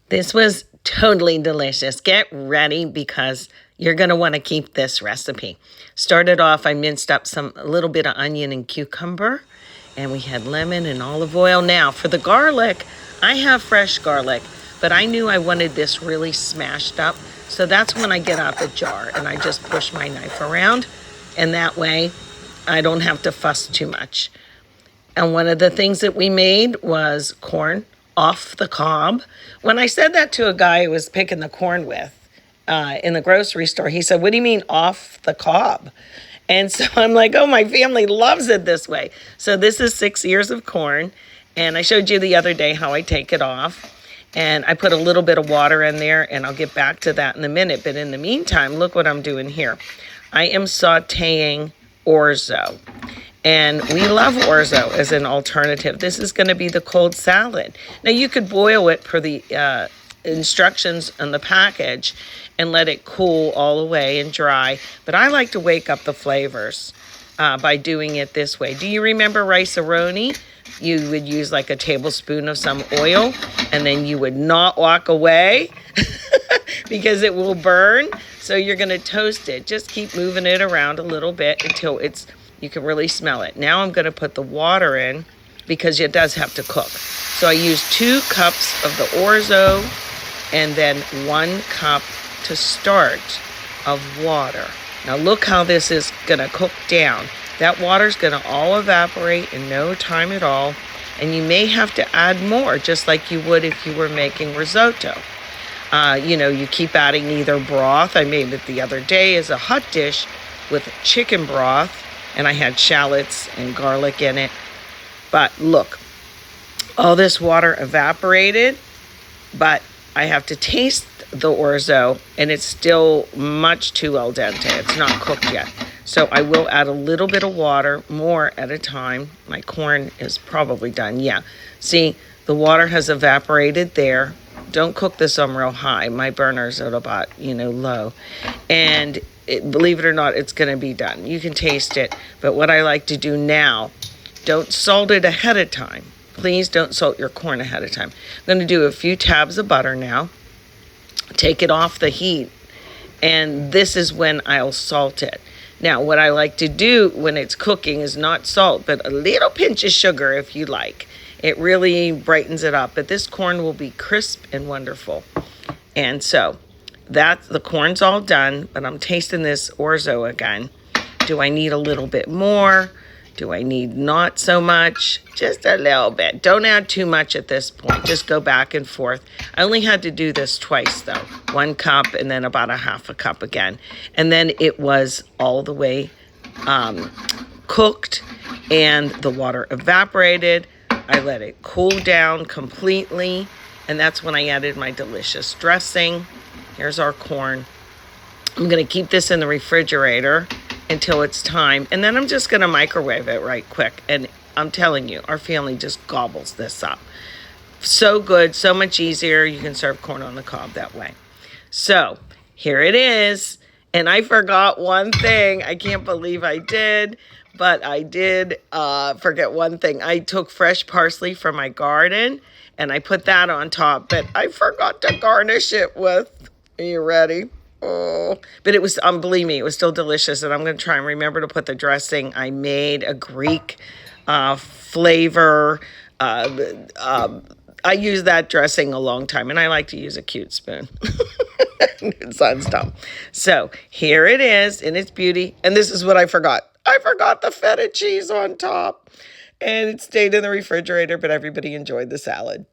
This was totally delicious. Get ready because you're going to want to keep this recipe. Started off, I minced up a little bit of onion and cucumber, and we had lemon and olive oil. Now, for the garlic, I have fresh garlic, but I knew I wanted this really smashed up. So that's when I get out the jar and I just push my knife around, and that way I don't have to fuss too much. And one of the things that we made was corn off the cob. When I said that to a guy who was picking the corn with in the grocery store, he said, "What do you mean off the cob?" And so I'm like, oh, my family loves it this way. So this is 6 ears of corn. And I showed you the other day how I take it off. And I put a little bit of water in there, and I'll get back to that in a minute. But in the meantime, look what I'm doing here. I am sauteing orzo. And we love orzo as an alternative. This is going to be the cold salad. Now, you could boil it per the instructions on the package and let it cool all the way and dry. But I like to wake up the flavors by doing it this way. Do you remember rice-a-roni? You would use like a tablespoon of some oil, and then you would not walk away because it will burn. So you're going to toast it. Just keep moving it around a little bit until you can really smell it. Now I'm going to put the water in because it does have to cook. So I use 2 cups of the orzo and then 1 cup to start of water. Now look how this is going to cook down. That water's going to all evaporate in no time at all. And you may have to add more, just like you would if you were making risotto. You keep adding either broth. I made it the other day as a hot dish with chicken broth, and I had shallots and garlic in it. But look, all this water evaporated, but I have to taste the orzo, and it's still much too al dente. It's not cooked yet. So I will add a little bit of water, more at a time. My corn is probably done. Yeah. See, the water has evaporated there. Don't cook this on real high. My burner's at about, low. And believe it or not, it's going to be done. You can taste it. But what I like to do now, don't salt it ahead of time. Please don't salt your corn ahead of time. I'm going to do a few tabs of butter now. Take it off the heat. And this is when I'll salt it. Now, what I like to do when it's cooking is not salt, but a little pinch of sugar if you like. It really brightens it up. But this corn will be crisp and wonderful. And so the corn's all done, but I'm tasting this orzo again. Do I need a little bit more? Do I need not so much? Just a little bit. Don't add too much at this point. Just go back and forth. I only had to do this twice, though. 1 cup and then about a half a cup again. And then it was all the way cooked, and the water evaporated. I let it cool down completely, and that's when I added my delicious dressing. Here's our corn. I'm going to keep this in the refrigerator until it's time, and then I'm just going to microwave it right quick. And I'm telling you, our family just gobbles this up. So good, so much easier. You can serve corn on the cob that way. So here it is. And I forgot one thing. I can't believe I did, but I did forget one thing. I took fresh parsley from my garden and I put that on top, but I forgot to garnish it with, are you ready? Oh, but it was, believe me, it was still delicious. And I'm going to try and remember to put the dressing. I made a Greek flavor. I use that dressing a long time, and I like to use a cute spoon. Son's dumb. So here it is in its beauty. And this is what I forgot. I forgot the feta cheese on top. And it stayed in the refrigerator, but everybody enjoyed the salad.